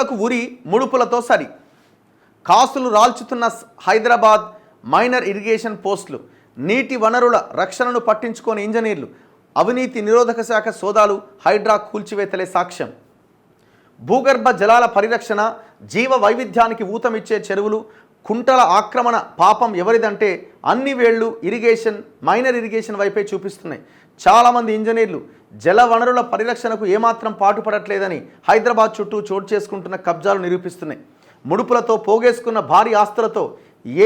చెరువులకు ఉరి ముడుపులతో సరి. కాసులు రాల్చుతున్న హైదరాబాద్ మైనర్ ఇరిగేషన్ పోస్టులు. నీటి వనరుల రక్షణను పట్టించుకోని ఇంజనీర్లు. అవినీతి నిరోధక శాఖ సోదాలు, హైడ్రా కూల్చివేతలే సాక్ష్యం. భూగర్భ జలాల పరిరక్షణ, జీవ వైవిధ్యానికి ఊతమిచ్చే చెరువులు, కుంటల ఆక్రమణ పాపం ఎవరిదంటే అన్ని వేళ్లు మైనర్ ఇరిగేషన్ వైపే చూపిస్తున్నాయి. చాలామంది ఇంజనీర్లు జల వనరుల పరిరక్షణకు ఏమాత్రం పాటుపడట్లేదని హైదరాబాద్ చుట్టూ చోటు చేసుకుంటున్న కబ్జాలు నిరూపిస్తున్నాయి. ముడుపులతో పోగేసుకున్న భారీ ఆస్తులతో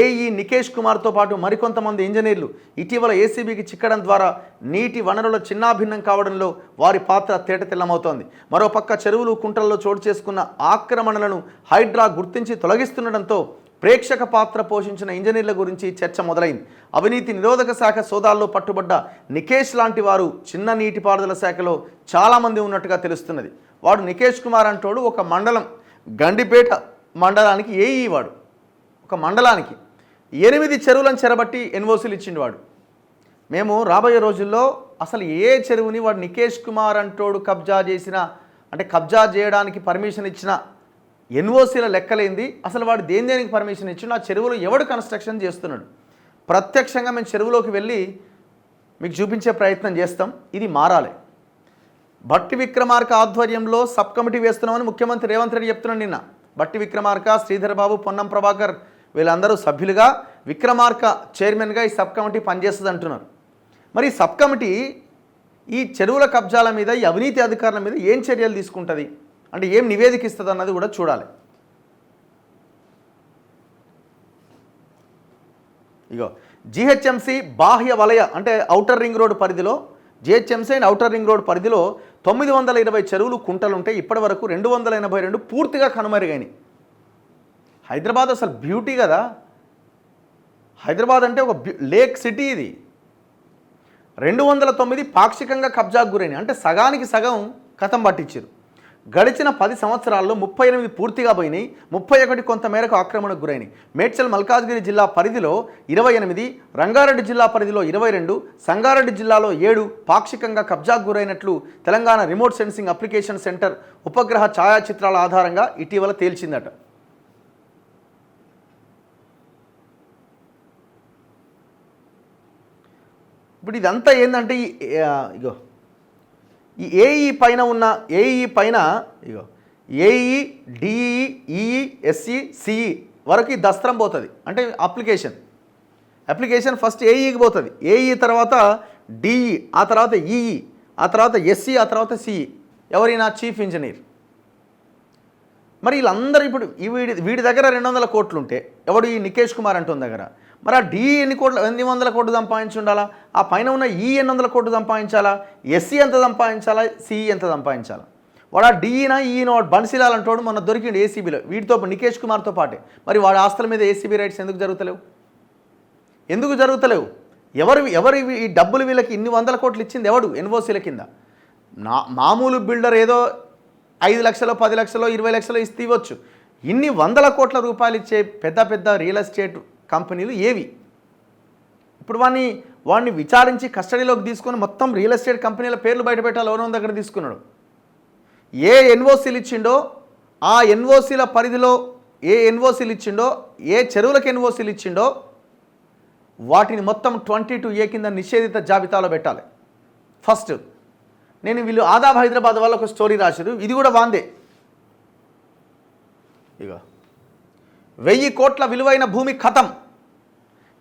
ఏఈ నికేష్ కుమార్తో పాటు మరికొంతమంది ఇంజనీర్లు ఇటీవల ఏసీబీకి చిక్కడం ద్వారా నీటి వనరుల చిన్నాభిన్నం కావడంలో వారి పాత్ర తేటతెల్లమవుతోంది. మరోపక్క చెరువులు, కుంటల్లో చోటు చేసుకున్న ఆక్రమణలను హైడ్రా గుర్తించి తొలగిస్తుండటంతో ప్రేక్షక పాత్ర పోషించిన ఇంజనీర్ల గురించి చర్చ మొదలైంది. అవినీతి నిరోధక శాఖ సోదాల్లో పట్టుబడ్డ నికేష్ లాంటి వారు చిన్న నీటిపారుదల శాఖలో చాలామంది ఉన్నట్టుగా తెలుస్తున్నది. వాడు నికేష్ కుమార్ అంటోడు ఒక మండలం, గండిపేట మండలానికి ఏఈ. వాడు ఒక మండలానికి 8 చెరువులను చెరబట్టి ఎన్ఓసీలు ఇచ్చిండు వాడు. మేము రాబోయే రోజుల్లో అసలు ఏ చెరువుని వాడు నికేష్ కుమార్ అంటోడు కబ్జా చేసిన, అంటే కబ్జా చేయడానికి పర్మిషన్ ఇచ్చిన ఎన్ఓసీల లెక్కలేంది, అసలు వాడు దేనికి పర్మిషన్ ఇచ్చిండు, ఆ చెరువులో ఎవడు కన్స్ట్రక్షన్ చేస్తున్నాడు, ప్రత్యక్షంగా మేము చెరువులోకి వెళ్ళి మీకు చూపించే ప్రయత్నం చేస్తాం. ఇది మారాలి. భట్టి విక్రమార్క ఆధ్వర్యంలో సబ్ కమిటీ వేస్తున్నామని ముఖ్యమంత్రి రేవంత్ రెడ్డి చెప్తున్నాడు. నిన్న భట్టి విక్రమార్క, శ్రీధర్ బాబు, పొన్నం ప్రభాకర్ వీళ్ళందరూ సభ్యులుగా, విక్రమార్క చైర్మన్గా ఈ సబ్ కమిటీ పనిచేస్తుంది అంటున్నారు. మరి ఈ సబ్ కమిటీ ఈ చెరువుల కబ్జాల మీద, ఈ అవినీతి అధికారుల మీద ఏం చర్యలు తీసుకుంటుంది, అంటే ఏం నివేదిక ఇస్తుంది అన్నది కూడా చూడాలి. ఇగో జిహెచ్ఎంసీ బాహ్య వలయ అంటే ఔటర్ రింగ్ రోడ్ పరిధిలో, GHMC and outer ring road పరిధిలో 920 చెరువులు, కుంటలు ఉంటే ఇప్పటి వరకు 282 పూర్తిగా కనుమరుగైనాయి. హైదరాబాద్ అసలు బ్యూటీ కదా. హైదరాబాద్ అంటే ఒక లేక్ సిటీ. ఇది 209 పాక్షికంగా కబ్జాకు గురైనాయి, అంటే సగానికి సగం కథం పట్టించారు. గడిచిన 10 సంవత్సరాల్లో 38 పూర్తిగా పోయినాయి, 31 కొంత మేరకు ఆక్రమణకు గురైనాయి. మేడ్చల్ మల్కాజ్గిరి జిల్లా పరిధిలో 28, రంగారెడ్డి జిల్లా పరిధిలో 22, సంగారెడ్డి జిల్లాలో 7 పాక్షికంగా కబ్జాకు గురైనట్లు Telangana Remote Sensing Application Centre ఉపగ్రహ ఛాయాచిత్రాల ఆధారంగా ఇటీవల తేల్చిందట. ఇప్పుడు ఇదంతా ఏంటంటే ఇగో ఈ ఏఈ పైన ఉన్న ఇగో AE, DE, EE, SE, CE వరకు ఈ దస్త్రం పోతుంది. అంటే అప్లికేషన్ ఫస్ట్ ఏఈకి పోతుంది, ఏఈ తర్వాత డిఈ, ఆ తర్వాత ఈఈ, ఆ తర్వాత ఎస్ఈ, ఆ తర్వాత సిఈ. ఎవరైనా చీఫ్ ఇంజనీర్. మరి వీళ్ళందరూ ఇప్పుడు వీడి దగ్గర 200 కోట్లు ఉంటే, ఎవడు ఈ నికేష్ కుమార్ అంటున్న దగ్గర, మరి ఆ డిఈ ఎన్ని 100 కోట్లు సంపాదించి ఉండాలా, ఆ పైన ఉన్న ఈ 800 కోట్లు సంపాదించాలా, ఎస్సీ ఎంత సంపాదించాలా, సిఈ ఎంత సంపాదించాలా. వాడు ఆ డిఈనా ఈయన వాడు బన్సీలాల్ అంటాడు మొన్న దొరికిండు ఏసీబీలో వీటితో నికేష్ కుమార్తో పాటే. మరి వాడి ఆస్తుల మీద ఏసీబీ రైట్స్ ఎందుకు జరుగుతలేవు? ఎవరు ఈ డబ్బులు వీళ్ళకి ఇన్ని 100 కోట్లు ఇచ్చింది ఎవడు? ఎన్ఓసీల కింద. మామూలు బిల్డర్ ఏదో 5 లక్షలు, 10 లక్షలు, 20 లక్షలు ఇస్తే ఇవ్వచ్చు. ఇన్ని 100 కోట్ల రూపాయలు ఇచ్చే పెద్ద రియల్ ఎస్టేట్ కంపెనీలు ఏవి? ఇప్పుడు వాడిని విచారించి కస్టడీలోకి తీసుకొని మొత్తం రియల్ ఎస్టేట్ కంపెనీల పేర్లు బయటపెట్టాలి. ఎవరో దగ్గర తీసుకున్నాడు. ఏ ఎన్ఓసీలు ఇచ్చిండో, ఆ ఎన్ఓసీల పరిధిలో ఏ ఎన్ఓసీలు ఇచ్చిండో, ఏ చెరువులకు ఎన్ఓసీలు ఇచ్చిండో వాటిని మొత్తం 22A కింద నిషేధిత జాబితాలో పెట్టాలి. ఫస్ట్ వీళ్ళు ఆదాబ్ హైదరాబాద్ వాళ్ళు ఒక స్టోరీ రాశారు, ఇది కూడా వాందే. ఇక 1000 కోట్ల విలువైన భూమి ఖతం.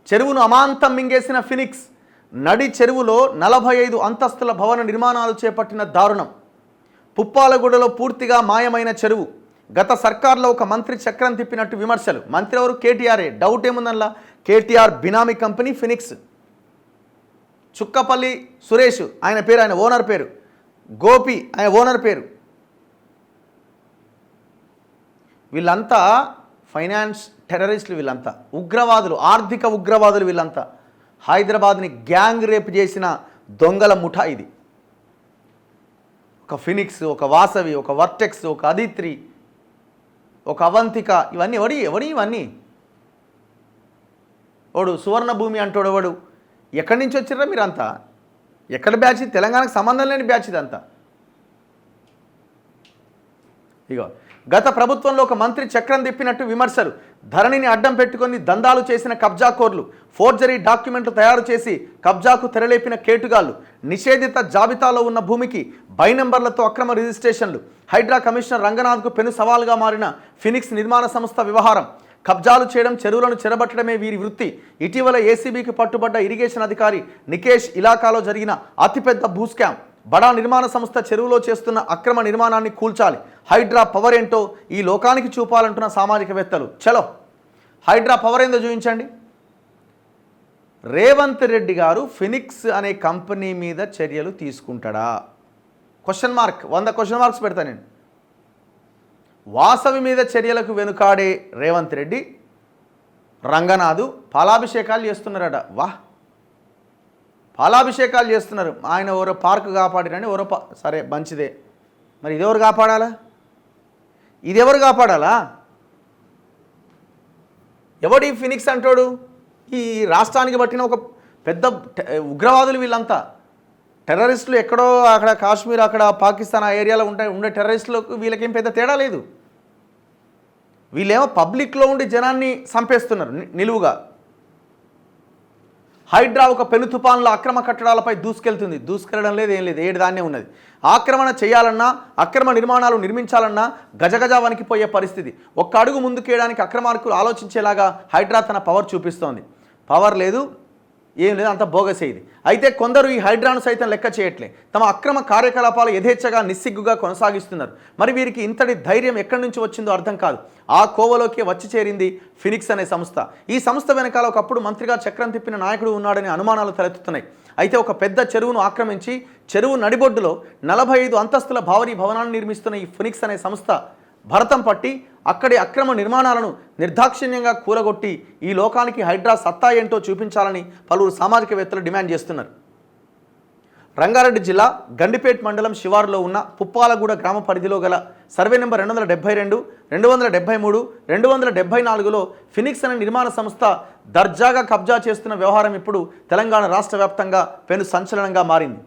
చెరువును అమాంతం మింగేసిన ఫినిక్స్. నడి చెరువులో 45 అంతస్తుల భవన నిర్మాణాలు చేపట్టిన దారుణం. పుప్పాలగూడలో పూర్తిగా మాయమైన చెరువు. గత సర్కార్లో ఒక మంత్రి చక్రం తిప్పినట్టు విమర్శలు. మంత్రి ఎవరు? కేటీఆర్ఏ. డౌట్ ఏముందల్లా? కేటీఆర్ బినామీ కంపెనీ ఫినిక్స్. చుక్కపల్లి సురేష్ ఆయన పేరు, ఆయన ఓనర్ పేరు. గోపి ఆయన ఓనర్ పేరు. వీళ్ళంతా ఫైనాన్స్ టెర్రరిస్టులు, వీళ్ళంతా ఉగ్రవాదులు, ఆర్థిక ఉగ్రవాదులు. వీళ్ళంతా హైదరాబాద్ని గ్యాంగ్ రేప్ చేసిన దొంగల ముఠా ఇది. ఒక ఫినిక్స్, ఒక వాసవి, ఒక వర్టెక్స్, ఒక అదిత్రి, ఒక అవంతిక, ఇవన్నీ ఎవడి ఇవన్నీ? వాడు సువర్ణ భూమి అంటాడు. వాడు ఎక్కడి నుంచి వచ్చిర్రా మీరంతా? ఎక్కడ బ్యాచ్? తెలంగాణకు సంబంధం లేని బ్యాచ్ ఇదంతా. ఇగో గత ప్రభుత్వంలో ఒక మంత్రి చక్రం తిప్పినట్టు విమర్శలు, ధరణిని అడ్డం పెట్టుకొని దందాలు చేసిన కబ్జాకోర్లు, ఫోర్జరీ డాక్యుమెంట్లు తయారు చేసి కబ్జాకు తెరలేపిన కేటుగాళ్లు, నిషేధిత జాబితాలో ఉన్న భూమికి బై నంబర్లతో అక్రమ రిజిస్ట్రేషన్లు, హైడ్రా కమిషనర్ రంగనాథ్కు పెను సవాల్గా మారిన ఫినిక్స్ నిర్మాణ సంస్థ వ్యవహారం, కబ్జాలు చేయడం, చెరువులను చెరబట్టడమే వీరి వృత్తి. ఇటీవల ఏసీబీకి పట్టుబడ్డ ఇరిగేషన్ అధికారి నికేష్ ఇలాకాలో జరిగిన అతిపెద్ద భూస్కామ్, బడా నిర్మాణ సంస్థ చెరువులో చేస్తున్న అక్రమ నిర్మాణాన్ని కూల్చాలి, హైడ్రా పవర్ ఏంటో ఈ లోకానికి చూపాలంటున్న సామాజికవేత్తలు. చలో హైడ్రా పవర్ ఏందో చూపించండి. రేవంత్ రెడ్డి గారు ఫినిక్స్ అనే కంపెనీ మీద చర్యలు తీసుకుంటాడా? క్వశ్చన్ మార్క్, 100 క్వశ్చన్ మార్క్స్ పెడతా నేను. వాసవి మీద చర్యలకు వెనుకాడే రేవంత్ రెడ్డి, రంగనాథు పాలాభిషేకాలు చేస్తున్నారట. వాహ్, పాలాభిషేకాలు చేస్తున్నారు. ఆయన ఎవరో పార్కు కాపాడిరని ఎవరో సరే మంచిదే, మరి ఇదెవరు కాపాడాలా? ఇదెవరు కాపాడాలా? ఎవడి ఫినిక్స్ అంటాడు? ఈ రాష్ట్రానికి పట్టిన ఒక పెద్ద ఉగ్రవాదులు వీళ్ళంతా. టెర్రరిస్టులు ఎక్కడో అక్కడ కాశ్మీర్, అక్కడ పాకిస్తాన్ ఆ ఏరియాలో ఉండే టెర్రరిస్టులకు వీళ్ళకేం పెద్ద తేడా లేదు. వీళ్ళేమో పబ్లిక్లో ఉండి జనాన్ని చంపేస్తున్నారు నిలువుగా. హైడ్రా ఒక పెను తుపాన్లో అక్రమ కట్టడాలపై దూసుకెళ్ళడం లేదు, ఏం లేదు, ఏడు దాన్నే ఉన్నది. ఆక్రమణ చేయాలన్నా, అక్రమ నిర్మాణాలు నిర్మించాలన్నా గజగజ వణికిపోయే పరిస్థితి. ఒక్క అడుగు ముందుకేయడానికి అక్రమార్కులు ఆలోచించేలాగా హైడ్రా తన పవర్ చూపిస్తోంది. పవర్ లేదు, ఏం లేదు, అంత బోగసేది. అయితే కొందరు ఈ హైడ్రాను సైతం లెక్క చేయట్లే, తమ అక్రమ కార్యకలాపాలు యథేచ్ఛగా నిస్సిగ్గుగా కొనసాగిస్తున్నారు. మరి వీరికి ఇంతటి ధైర్యం ఎక్కడి నుంచి వచ్చిందో అర్థం కాదు. ఆ కోవలోకి వచ్చి చేరింది ఫినిక్స్ అనే సంస్థ. ఈ సంస్థ వెనకాల ఒకప్పుడు మంత్రిగా చక్రం తిప్పిన నాయకుడు ఉన్నాడని అనుమానాలు తలెత్తుతున్నాయి. అయితే ఒక పెద్ద చెరువును ఆక్రమించి చెరువు నడిబొడ్డులో 45 అంతస్తుల భారీ భవనాన్ని నిర్మిస్తున్న ఈ ఫినిక్స్ అనే సంస్థ భరతం పట్టి అక్కడి అక్రమ నిర్మాణాలను నిర్దాక్షిణ్యంగా కూలగొట్టి ఈ లోకానికి హైడ్రా సత్తా ఏంటో చూపించాలని పలువురు సామాజికవేత్తలు డిమాండ్ చేస్తున్నారు. రంగారెడ్డి జిల్లా గండిపేట్ మండలం శివారులో ఉన్న పుప్పాలగూడ గ్రామ పరిధిలో గల సర్వే నెంబర్ 272, 273, 274లో ఫినిక్స్ అనే నిర్మాణ సంస్థ దర్జాగా కబ్జా చేస్తున్న వ్యవహారం ఇప్పుడు తెలంగాణ రాష్ట్ర వ్యాప్తంగా పెను సంచలనంగా మారింది.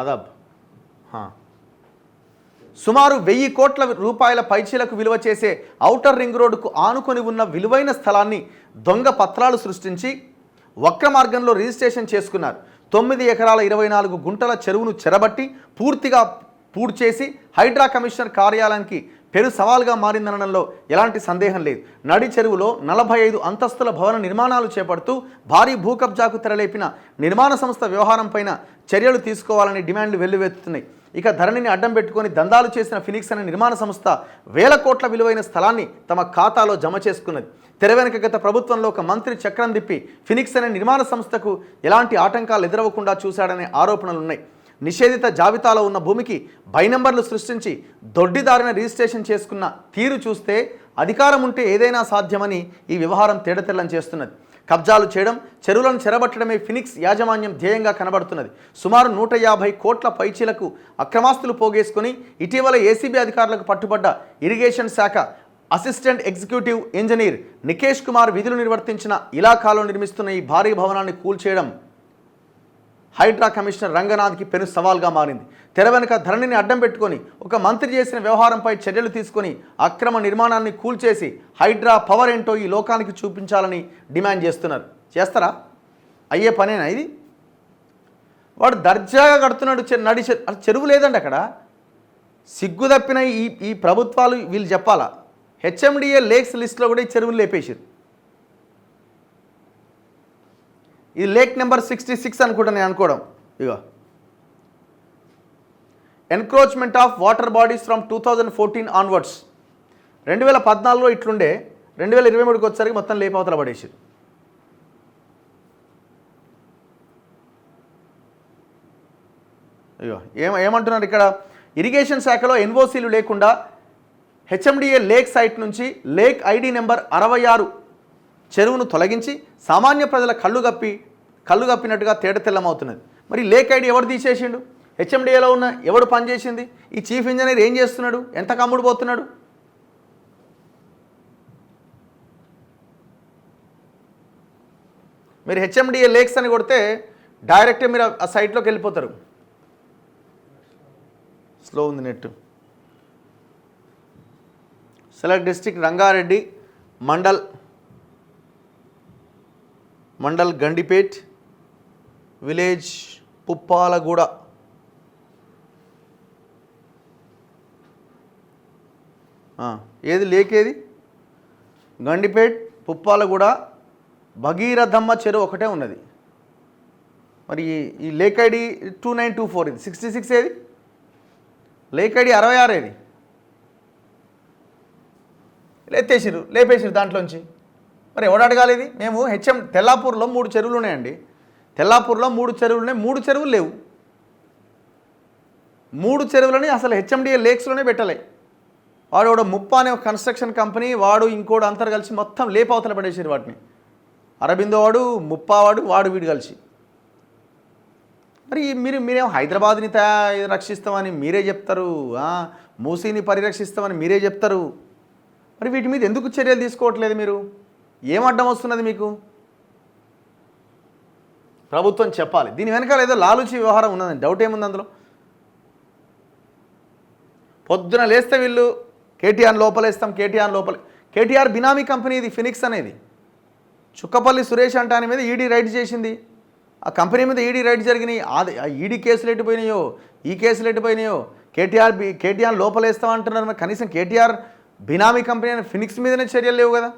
ఆదాబ్. సుమారు 1000 కోట్ల రూపాయల పైచీలకు విలువ చేసే ఔటర్ రింగ్ రోడ్డుకు ఆనుకొని ఉన్న విలువైన స్థలాన్ని దొంగ పత్రాలు సృష్టించి వక్ర మార్గంలో రిజిస్ట్రేషన్ చేసుకున్నారు. 9 ఎకరాల 24 గుంటల చెరువును చెరబట్టి పూర్తిగా పూడ్చేసి హైడ్రా కమిషనర్ కార్యాలయానికి పెను సవాల్గా మారిందనడంలో ఎలాంటి సందేహం లేదు. నడి చెరువులో 45 అంతస్తుల భవన నిర్మాణాలు చేపడుతూ భారీ భూకబ్జాకు తెరలేపిన నిర్మాణ సంస్థ వ్యవహారం పైన చర్యలు తీసుకోవాలని డిమాండ్లు వెల్లువెత్తుతున్నాయి. ఇక ధరణిని అడ్డం పెట్టుకొని దందాలు చేసిన ఫినిక్స్ అనే నిర్మాణ సంస్థ 1000 కోట్ల విలువైన స్థలాన్ని తమ ఖాతాలో జమ చేసుకున్నది. తెర వెనుక గత ప్రభుత్వంలో ఒక మంత్రి చక్రం తిప్పి ఫినిక్స్ అనే నిర్మాణ సంస్థకు ఎలాంటి ఆటంకాలు ఎదురవ్వకుండా చూశాడనే ఆరోపణలున్నాయి. నిషేధిత జాబితాలో ఉన్న భూమికి బై నంబర్లు సృష్టించి దొడ్డిదారిన రిజిస్ట్రేషన్ చేసుకున్న తీరు చూస్తే అధికారం ఉంటే ఏదైనా సాధ్యమని ఈ వ్యవహారం తేడతెల్లం చేస్తున్నది. కబ్జాలు చేయడం, చెరువులను చెరబట్టడమే ఫినిక్స్ యాజమాన్యం ధ్యేయంగా కనబడుతున్నది. సుమారు 150 కోట్ల పైచీలకు అక్రమాస్తులు పోగేసుకుని ఇటీవల ఏసీబీ అధికారులకు పట్టుబడ్డ ఇరిగేషన్ శాఖ assistant executive engineer Nikesh Kumar విధులు నిర్వర్తించిన ఇలాకాలో నిర్మిస్తున్న ఈ భారీ భవనాన్ని కూల్చేయడం హైడ్రా కమిషనర్ రంగనాథ్కి పెను సవాల్గా మారింది. తెర వెనుక ధరణిని అడ్డం పెట్టుకొని ఒక మంత్రి చేసిన వ్యవహారంపై చర్యలు తీసుకొని అక్రమ నిర్మాణాన్ని కూల్చేసి హైడ్రా పవర్ ఏంటో ఈ లోకానికి చూపించాలని డిమాండ్ చేస్తున్నారు. చేస్తారా? అయ్యే పనేనా ఇది? వాడు దర్జాగా కడుతున్నాడు చెరువు లేదండి అక్కడ. సిగ్గు తప్పిన ఈ ప్రభుత్వాలు వీళ్ళు చెప్పాలా? హెచ్ఎండిఏ లేక్స్ లిస్ట్లో కూడా ఈ చెరువులు లేపేసారు. ఇది లేక్ నెంబర్ 66 అనుకుంటా నేను అనుకోవడం. ఇగో encroachment of water bodies from 2014 onwards. 2014లో ఇట్లుండే, 2023కి వచ్చేసరికి మొత్తం లేపవతల పడేసారు. ఇగో ఏమంటున్నారు ఇక్కడ, ఇరిగేషన్ శాఖలో ఎన్ఓసీలు లేకుండా హెచ్ఎండిఏ లేక్ సైట్ నుంచి లేక్ ఐడి నెంబర్ 66 చెరువును తొలగించి సామాన్య ప్రజల కళ్ళు కప్పినట్టుగా తేటతెల్లమవుతున్నది. మరి లేక్ ఐడి ఎవరు తీసేసిండు? హెచ్ఎండిఏలో ఉన్న ఎవడు పనిచేసింది? ఈ చీఫ్ ఇంజనీర్ ఏం చేస్తున్నాడు? ఎంత కమ్ముడు పోతున్నాడు? మీరు హెచ్ఎండిఏ లేక్స్ అని కొడితే డైరెక్ట్గా మీరు ఆ సైట్లోకి వెళ్ళిపోతారు. స్లో ఉంది net. Select district Rangareddy, mandal Gandipet, village Puppalaguda. ఏది లేకేది? గండిపేట్, పుప్పాలగూడ, భగీరథమ్మ చెరువు ఒకటే ఉన్నది. మరి ఈ లేక్ ఐడి 2924, ఇది 66 ఏది? లేక్ ఐడి 66 ఏది? లేపేసిరు దాంట్లోంచి. మరి ఎవడు అడగాలి ఇది? మేము తెల్లాపూర్లో 3 చెరువులు ఉన్నాయండి. తెల్లాపూర్లో 3 చెరువులు ఉన్నాయి, 3 చెరువులు లేవు. 3 చెరువులని అసలు హెచ్ఎండిఏ లేక్స్లోనే పెట్టలే. వాడు ముప్ప అనే కన్స్ట్రక్షన్ కంపెనీ, వాడు ఇంకోడు అంతరు కలిసి మొత్తం లేపవతల పడేసారు వాటిని. అరబిందో వాడు, ముప్పా వాడు వీడు కలిసి. మరి మీరేం హైదరాబాద్ని రక్షిస్తామని మీరే చెప్తారు, మూసీని పరిరక్షిస్తామని మీరే చెప్తారు. మరి వీటి మీద ఎందుకు చర్యలు తీసుకోవట్లేదు మీరు? ఏం అడ్డం వస్తున్నది మీకు? ప్రభుత్వం చెప్పాలి. దీని వెనకాల ఏదో లాలూచి వ్యవహారం ఉన్నదని డౌట్ ఏముంది అందులో? పొద్దున లేస్తే వీళ్ళు కేటీఆర్ లోపలేస్తాం, కేటీఆర్ బినామీ కంపెనీ ఇది ఫినిక్స్ అనేది. చుక్కపల్లి సురేష్ అంటే ఆయన మీద ఈడీ రైడ్ చేసింది. ఆ కంపెనీ మీద ఈడీ రైడ్ జరిగినాయి. ఆ ఈడీ కేసులు ఎట్టిపోయినాయో, ఈ కేసులు ఎట్టిపోయినాయో. కేటీఆర్ లోపలేస్తామంటున్నారు. కనీసం కేటీఆర్ బినామీ కంపెనీ ఫినిక్స్ మీదనే చర్యలు లేవు కదా.